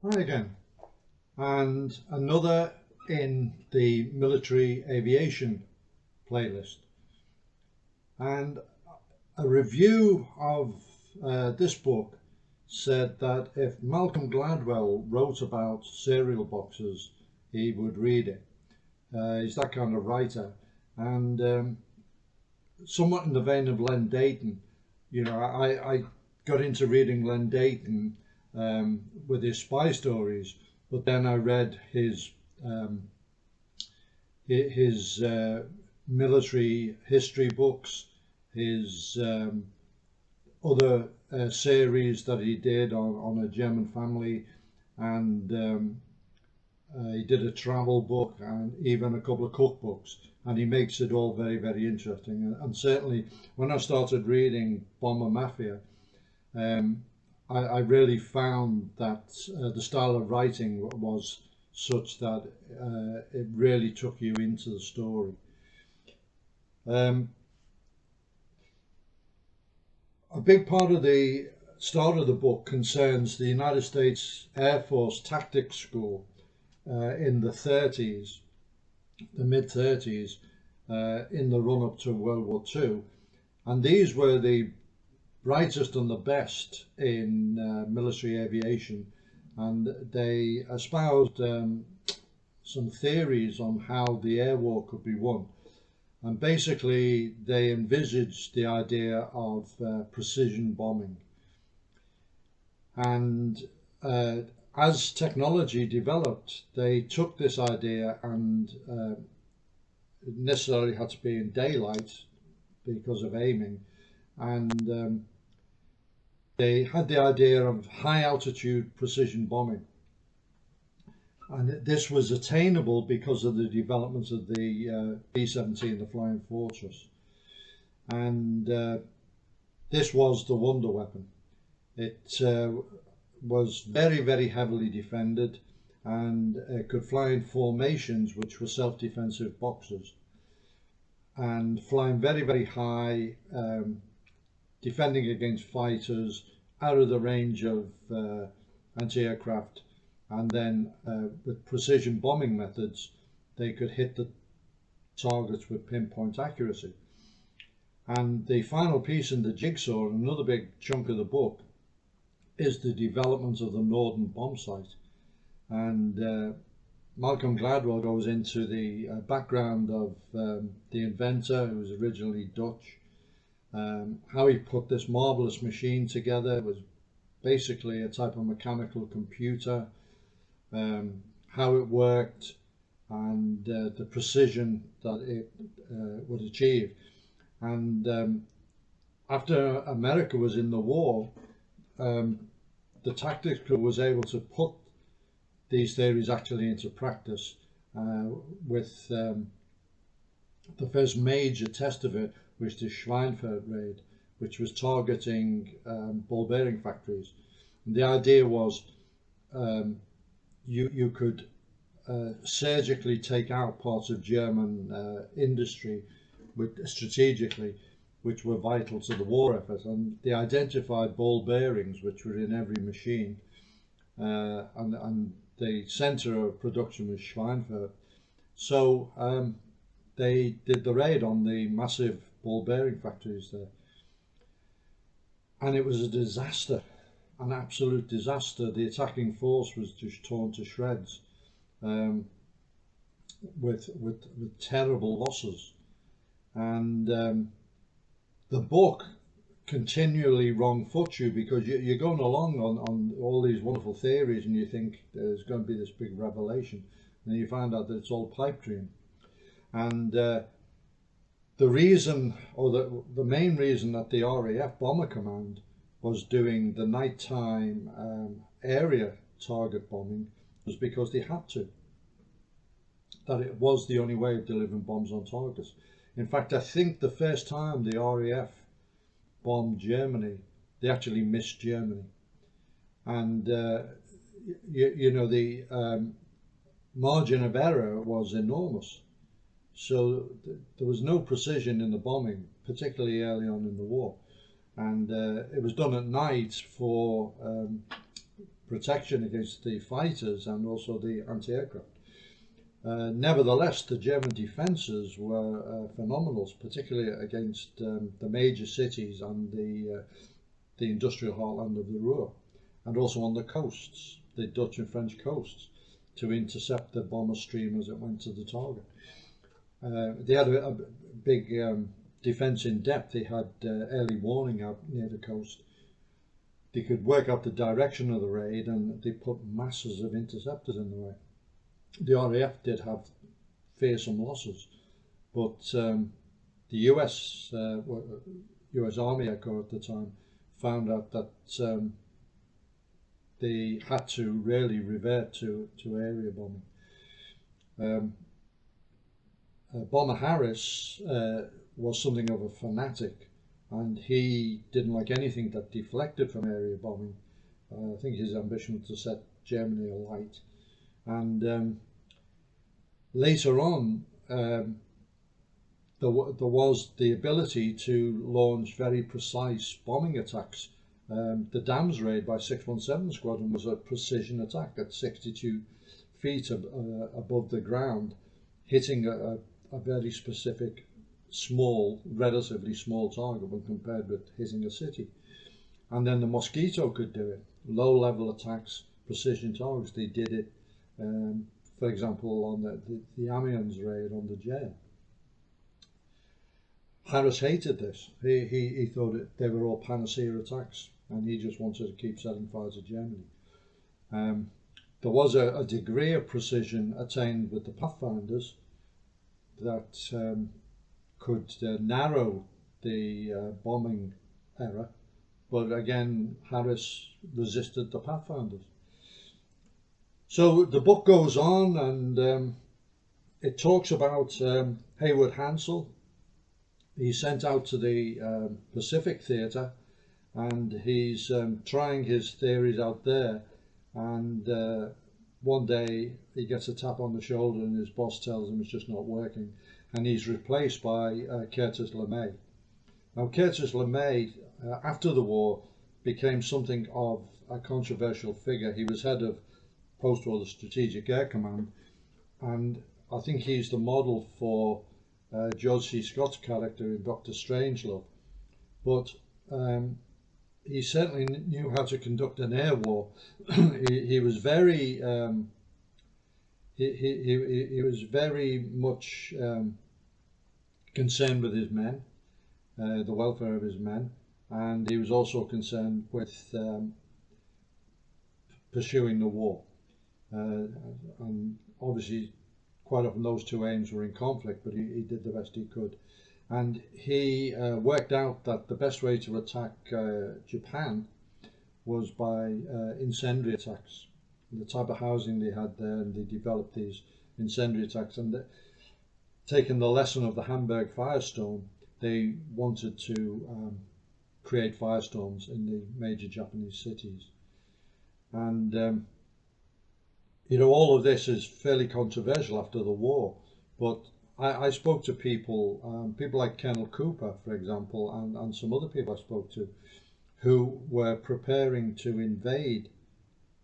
Hi again. And another in the military aviation playlist. And a review of this book said that if Malcolm Gladwell wrote about cereal boxes, he would read it. He's that kind of writer. And somewhat in the vein of Len Deighton, I got into reading Len Deighton with his spy stories, but then I read um, his military history books, his other series that he did on a German family, and he did a travel book and even a couple of cookbooks, and he makes it all very, very interesting. And certainly, when I started reading Bomber Mafia, um, I really found that the style of writing was such that it really took you into the story. Um, a big part of the start of the book concerns the United States Air Force Tactics School in the 30s, the mid 30s, in the run up to World War II. And these were the brightest and the best in military aviation, and they espoused some theories on how the air war could be won. And basically, they envisaged the idea of precision bombing. And as technology developed, they took this idea and it necessarily had to be in daylight because of aiming. And they had the idea of high altitude precision bombing. And this was attainable because of the development of the B-17, the Flying Fortress. And this was the wonder weapon. It was very, very heavily defended, and it could fly in formations which were self-defensive boxes, and flying very, very high, defending against fighters, out of the range of anti-aircraft, and then with precision bombing methods, they could hit the targets with pinpoint accuracy. And the final piece in the jigsaw, another big chunk of the book, is the development of the Norden bomb sight. And Malcolm Gladwell goes into the background of the inventor, who was originally Dutch, how he put this marvelous machine together. It was basically a type of mechanical computer, how it worked, and the precision that it would achieve. And after America was in the war, the tactics crew was able to put these theories actually into practice with the first major test of it, which is the Schweinfurt raid, which was targeting ball bearing factories. And the idea was you could surgically take out parts of German industry strategically, which were vital to the war effort. And they identified ball bearings, which were in every machine, and the center of production was Schweinfurt. So they did the raid on the massive ball bearing factories there, and it was a disaster, an absolute disaster. The attacking force was just torn to shreds, with terrible losses. And the book continually wrong-foots you, because you're going along on all these wonderful theories, and you think there's going to be this big revelation, and you find out that it's all pipe dream. And the reason, or the main reason, that the RAF Bomber Command was doing the nighttime area target bombing was because they had to. That it was the only way of delivering bombs on targets. In fact, I think the first time the RAF bombed Germany, they actually missed Germany. And the margin of error was enormous. So there was no precision in the bombing, particularly early on in the war. And it was done at night for protection against the fighters and also the anti-aircraft. Nevertheless, the German defences were phenomenal, particularly against the major cities and the industrial heartland of the Ruhr, and also on the coasts, the Dutch and French coasts, to intercept the bomber stream as it went to the target. They had a big defence in depth. They had early warning out near the coast. They could work out the direction of the raid, and they put masses of interceptors in the way. The RAF did have fearsome losses, but the US Army Echo at the time found out that they had to really revert to area bombing. Bomber Harris was something of a fanatic, and he didn't like anything that deflected from area bombing. I think his ambition was to set Germany alight. And later on, there was the ability to launch very precise bombing attacks. The Dams raid by 617 Squadron was a precision attack at 62 feet above the ground, hitting a very specific, small, relatively small target when compared with hitting a city. And then the Mosquito could do it. Low-level attacks, precision targets. They did it, for example, on the Amiens raid on the jail. Harris hated this. He thought they were all panacea attacks, and he just wanted to keep setting fire to Germany. There was a degree of precision attained with the Pathfinders that could narrow the bombing error, but again, Harris resisted the Pathfinders. So the book goes on, and it talks about Haywood Hansel. He's sent out to the Pacific Theatre, and he's trying his theories out there, and one day he gets a tap on the shoulder and his boss tells him it's just not working, and he's replaced by Curtis LeMay. Now Curtis LeMay, after the war, became something of a controversial figure. He was head of Post-War Strategic Air Command, and I think he's the model for George C. Scott's character in Dr. Strangelove. But he certainly knew how to conduct an air war. He was very he was very much concerned with his men, the welfare of his men, and he was also concerned with pursuing the war. And obviously, quite often those two aims were in conflict, but he did the best he could. And he worked out that the best way to attack Japan was by incendiary attacks. The type of housing they had there, and they developed these incendiary attacks. And taking the lesson of the Hamburg firestorm, they wanted to create firestorms in the major Japanese cities. And you know, all of this is fairly controversial after the war, but I spoke to people, people like Colonel Cooper, for example, and some other people I spoke to, who were preparing to invade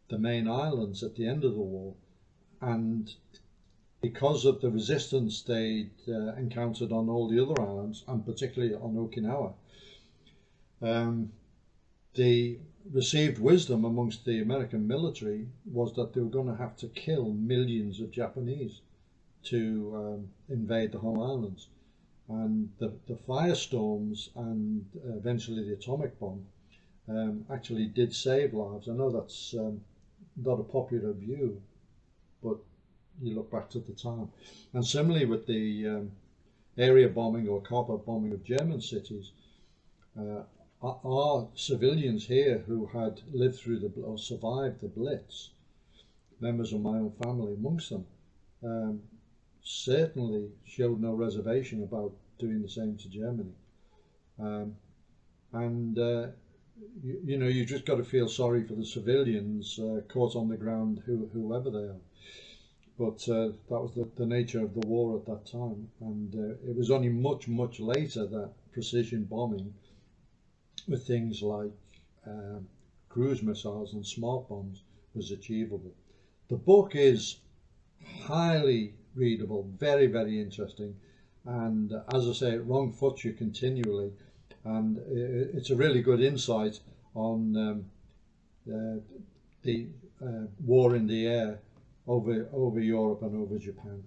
the main islands at the end of the war, and because of the resistance they'd encountered on all the other islands, and particularly on Okinawa, the received wisdom amongst the American military was that they were going to have to kill millions of Japanese to invade the home islands. And the firestorms and eventually the atomic bomb actually did save lives. I know that's not a popular view, but you look back to the time. And similarly with the area bombing or carpet bombing of German cities, our civilians here who had lived through or survived the Blitz, members of my own family amongst them, certainly showed no reservation about doing the same to Germany. You know, you just got to feel sorry for the civilians caught on the ground, whoever they are. But that was the nature of the war at that time, and it was only much later that precision bombing with things like cruise missiles and smart bombs was achievable. The book is highly readable, very, very interesting, and as I say, it wrong foots you continually, and it's a really good insight on the war in the air over Europe and over Japan.